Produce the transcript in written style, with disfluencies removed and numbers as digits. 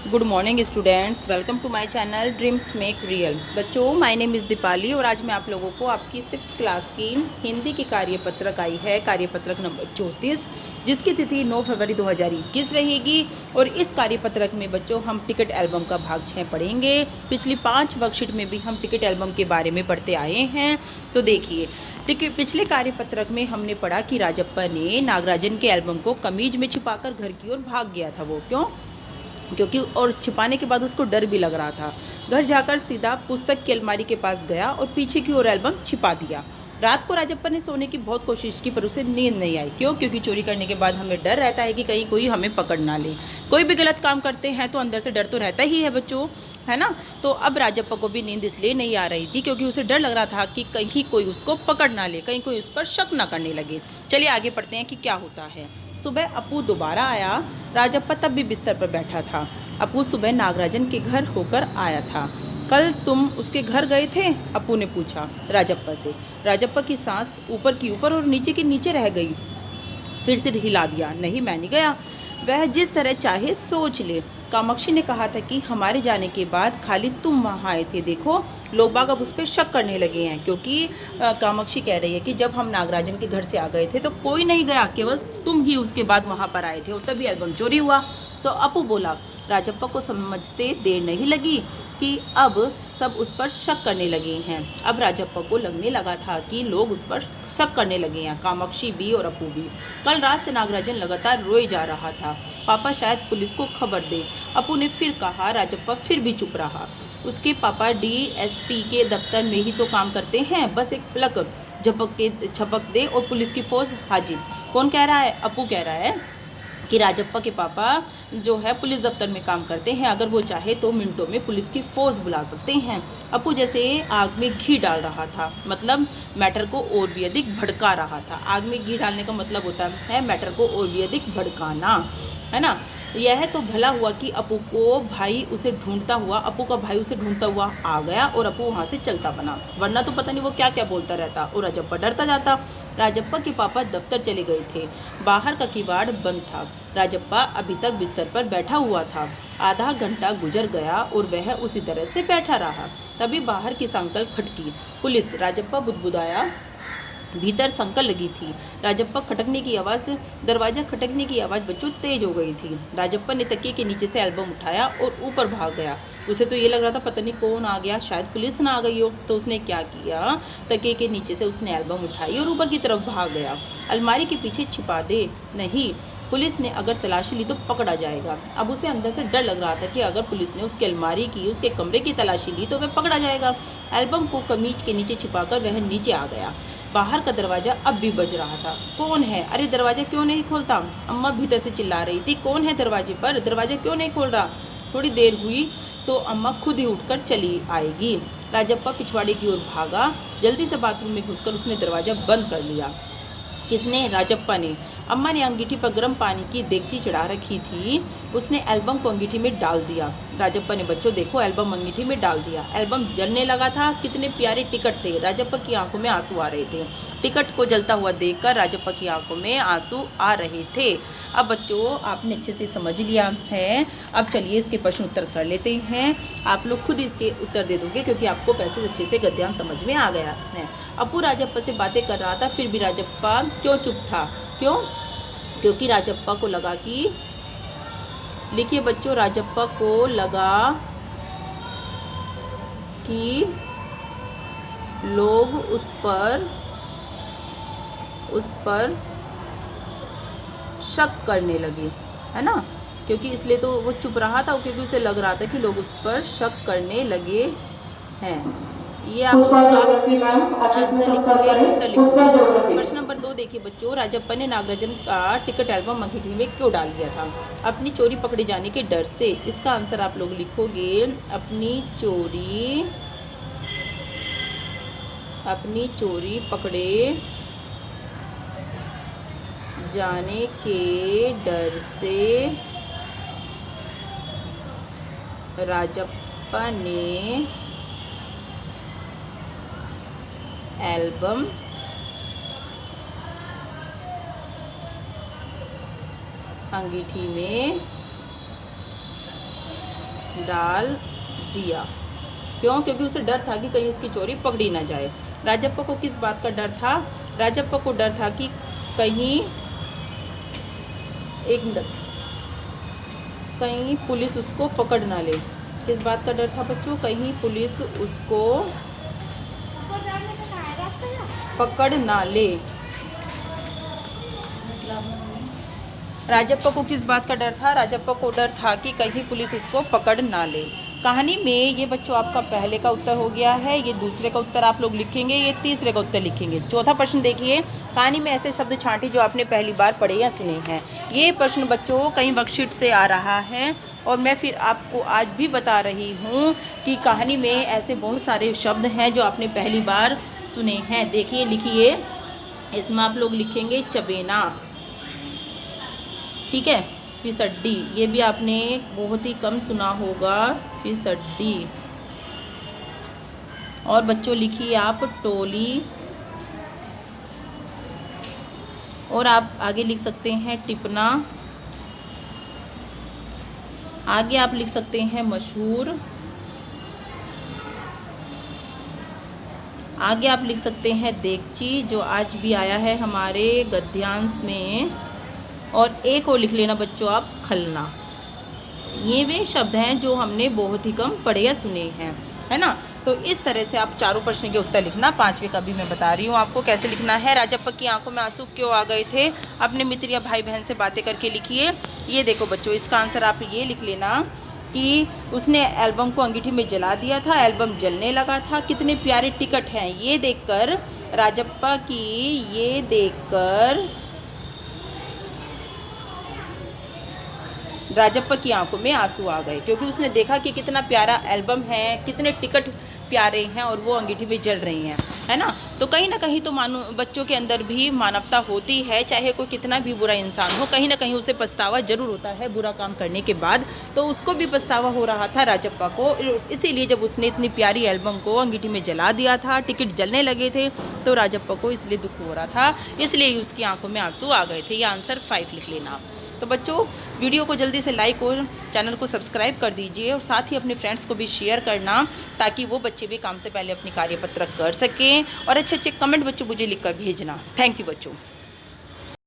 Good morning students, welcome to my channel dreams make real. बच्चों, my name is Deepali और आज मैं आप लोगों को आपकी 6th क्लास की हिंदी की कार्यपत्रक आई है, कार्यपत्रक नंबर 34, जिसकी तिथि 9 फरवरी 2021 रहेगी। और इस कार्यपत्रक में बच्चों हम टिकट एल्बम का भाग 6 पढ़ेंगे। पिछली 5 वर्कशीट में भी हम टिकट एल्बम के बारे में पढ़ते आए हैं। तो देखिए, पिछले कार्यपत्रक में हमने पढ़ा कि राजप्पा ने नागराजन के एल्बम को कमीज में छिपाकर घर की ओर भाग गया था। वो क्योंकि और छिपाने के बाद उसको डर भी लग रहा था। घर जाकर सीधा पुस्तक की अलमारी के पास गया और पीछे की ओर एल्बम छिपा दिया। रात को राजप्पा ने सोने की बहुत कोशिश की पर उसे नींद नहीं आई। क्योंकि चोरी करने के बाद हमें डर रहता है कि कहीं कोई हमें पकड़ ना ले। कोई भी गलत काम करते हैं तो अंदर से डर तो रहता ही है बच्चों, है ना। तो अब राजप्पा को भी नींद इसलिए नहीं आ रही थी क्योंकि उसे डर लग रहा था कि कहीं कोई उसको पकड़ ना ले, कहीं कोई उस पर शक ना करने लगे। चलिए आगे पढ़ते हैं कि क्या होता है। सुबह अपू दोबारा आया। राजप्पा तब भी बिस्तर पर बैठा था। अपू सुबह नागराजन के घर होकर आया था। कल तुम उसके घर गए थे? अपू ने पूछा राजप्पा से। राजप्पा की सांस ऊपर की ऊपर और नीचे की नीचे रह गई। फिर सिर हिला दिया। नहीं, मैं नहीं गया। वह जिस तरह चाहे सोच ले। कामाक्षी ने कहा था कि हमारे जाने के बाद खाली तुम वहाँ आए थे। देखो, लोग बाग अब उस पर शक करने लगे हैं क्योंकि कामाक्षी कह रही है कि जब हम नागराजन के घर से आ गए थे तो कोई नहीं गया, केवल तुम ही उसके बाद वहाँ पर आए थे और तभी एल्बम चोरी हुआ। तो अपू बोला। राजप्पा को समझते देर नहीं लगी कि अब सब उस पर शक करने लगे हैं। अब राजप्पा को लगने लगा था कि लोग उस पर शक करने लगे हैं, कामाक्षी भी और अपू भी। कल रात से नागराजन लगातार रोए जा रहा था। पापा शायद पुलिस को खबर दे, अपू ने फिर कहा। राजप्पा फिर भी चुप रहा। उसके पापा डीएसपी के दफ्तर में ही तो काम करते हैं, बस एक प्लक झपक दे और पुलिस की फौज हाजिर। कौन कह रहा है? अपू कह रहा है कि राजप्पा के पापा जो है पुलिस दफ्तर में काम करते हैं, अगर वो चाहे तो मिनटों में पुलिस की फौज बुला सकते हैं। अपू जैसे आग में घी डाल रहा था, मतलब मैटर को और भी अधिक भड़का रहा था। आग में घी डालने का मतलब होता है मैटर को और भी अधिक भड़काना, है ना। यह तो भला हुआ कि अपू का भाई उसे ढूंढता हुआ आ गया और अपू वहाँ से चलता बना, वरना तो पता नहीं वो क्या क्या बोलता रहता और राजप्पा डरता जाता। राजप्पा के पापा दफ्तर चले गए थे। बाहर का किवाड़ बंद था। राजप्पा अभी तक बिस्तर पर बैठा हुआ था। आधा घंटा गुजर गया और वह उसी तरह से बैठा रहा। तभी बाहर की सांकल खटकी। पुलिस। राजप्पा बुदबुदाया। भीतर संकल लगी थी। राजप्पा खटकने की आवाज़ दरवाज़ा खटकने की आवाज़ बच्चों तेज हो गई थी। राजप्पा ने तकिए के नीचे से एल्बम उठाया और ऊपर भाग गया। उसे तो ये लग रहा था पता नहीं कौन आ गया, शायद पुलिस ना आ गई हो। तो उसने क्या किया, तकिए के नीचे से उसने एल्बम उठाई और ऊपर की तरफ भाग गया। अलमारी के पीछे छिपा दे। नहीं, पुलिस ने अगर तलाशी ली तो पकड़ा जाएगा। अब उसे अंदर से डर लग रहा था कि अगर पुलिस ने उसकी अलमारी की, उसके कमरे की तलाशी ली तो वह पकड़ा जाएगा। एल्बम को कमीज के नीचे छिपाकर वह नीचे आ गया। बाहर का दरवाज़ा अब भी बज रहा था। कौन है? अरे दरवाज़ा क्यों नहीं खोलता? अम्मा भीतर से चिल्ला रही थी। कौन है दरवाजे पर? दरवाज़ा क्यों नहीं खोल रहा? थोड़ी देर हुई तो अम्मा खुद ही उठकर चली आएगी। राजप्पा पिछवाड़े की ओर भागा। जल्दी से बाथरूम में घुसकर उसने दरवाज़ा बंद कर लिया। किसने? राजप्पा ने। अम्मा ने अंगीठी पर गर्म पानी की देगची चढ़ा रखी थी। उसने एल्बम को अंगीठी में डाल दिया। राजप्पा ने, बच्चों देखो, एल्बम अंगीठी में डाल दिया। एल्बम जलने लगा था। कितने प्यारे टिकट थे। राजप्पा की आंखों में आंसू आ रहे थे। टिकट को जलता हुआ देखकर राजप्पा की आंखों में आंसू आ रहे थे। अब बच्चों आपने अच्छे से समझ लिया है। अब चलिए इसके प्रश्न उत्तर कर लेते हैं। आप लोग खुद इसके उत्तर दे दोगे क्योंकि आपको पैसे अच्छे से गद्यांश समझ में आ गया है। अपू राजप्पा से बातें कर रहा था, फिर भी राजप्पा क्यों चुप था? क्योंकि राजप्पा को लगा कि, लिखिए बच्चों, राजप्पा को लगा कि लोग उस पर शक करने लगे, है ना। क्योंकि इसलिए तो वो चुप रहा था, क्योंकि उसे लग रहा था कि लोग उस पर शक करने लगे हैं। ये आप इसका आंसर लिखोगे, उत्तर लिखोगे। प्रश्न नंबर 2 देखिए बच्चों, राजप्पा ने नागराजन का टिकट एल्बम अंगीठी में क्यों डाल दिया था? अपनी चोरी पकड़े जाने के डर से। इसका आंसर आप लोग लिखोगे अपनी चोरी पकड़े जाने के डर से राजप्पा ने एल्बम अंगीठी में डाल दिया। क्यों? क्योंकि उसे डर था कि कहीं उसकी चोरी पकड़ी ना जाए। राजप्पा को किस बात का डर था? राजप्पा को डर था कि कहीं कहीं पुलिस उसको पकड़ ना ले। किस बात का डर था बच्चों? कहीं पुलिस उसको पकड़ ना ले। राजप्पा को किस बात का डर था? राजप्पा को डर था कि कहीं पुलिस उसको पकड़ ना ले। कहानी में ये बच्चों आपका पहले का उत्तर हो गया है, ये दूसरे का उत्तर आप लोग लिखेंगे, ये तीसरे का उत्तर लिखेंगे। चौथा प्रश्न देखिए, कहानी में ऐसे शब्द छांटिए जो आपने पहली बार पढ़े या सुने हैं। ये प्रश्न बच्चों कई वर्कशीट से आ रहा है और मैं फिर आपको आज भी बता रही हूँ कि कहानी में ऐसे बहुत सारे शब्द हैं जो आपने पहली बार सुने हैं। देखिए, लिखिए, इसमें आप लोग लिखेंगे चबेना, ठीक है, फिसड्डी, ये भी आपने बहुत ही कम सुना होगा, फिसड्डी। और बच्चों लिखिए आप टोली, और आप आगे लिख सकते हैं टिपना, आगे आप लिख सकते हैं मशहूर, आगे आप लिख सकते हैं देगची, जो आज भी आया है हमारे गद्यांश में। और एक और लिख लेना बच्चों आप खलना। ये वे शब्द हैं जो हमने बहुत ही कम पढ़े या सुने हैं, है ना। तो इस तरह से आप चारों प्रश्न के उत्तर लिखना। पांचवे का भी मैं बता रही हूँ आपको कैसे लिखना है। राजप्पा की आंखों में आंसू क्यों आ गए थे? अपने मित्र या भाई बहन से बातें करके लिखिए। ये देखो बच्चों, इसका आंसर आप ये लिख लेना कि उसने एल्बम को अंगीठी में जला दिया था, एल्बम जलने लगा था। कितने प्यारे टिकट हैं, ये देखकर राजप्पा की, ये देखकर राजप्पा की आंखों में आंसू आ गए, क्योंकि उसने देखा कि कितना प्यारा एल्बम है, कितने टिकट प्यारे हैं और वो अंगीठी में जल रही हैं, है ना। तो कहीं ना कहीं तो मानो बच्चों के अंदर भी मानवता होती है, चाहे कोई कितना भी बुरा इंसान हो, कहीं ना कहीं उसे पछतावा जरूर होता है बुरा काम करने के बाद। तो उसको भी पछतावा हो रहा था राजप्पा को, इसीलिए जब उसने इतनी प्यारी एल्बम को अंगीठी में जला दिया था, टिकट जलने लगे थे, तो राजप्पा को इसलिए दुख हो रहा था, इसलिए उसकी आंखों में आंसू आ गए थे। ये आंसर 5 लिख लेना आप। तो बच्चों, वीडियो को जल्दी से लाइक और चैनल को सब्सक्राइब कर दीजिए और साथ ही अपने फ्रेंड्स को भी शेयर करना, ताकि वो बच्चे भी काम से पहले अपनी कार्यपत्र कर सकें। और अच्छे अच्छे कमेंट बच्चों मुझे लिखकर भेजना। थैंक यू बच्चों।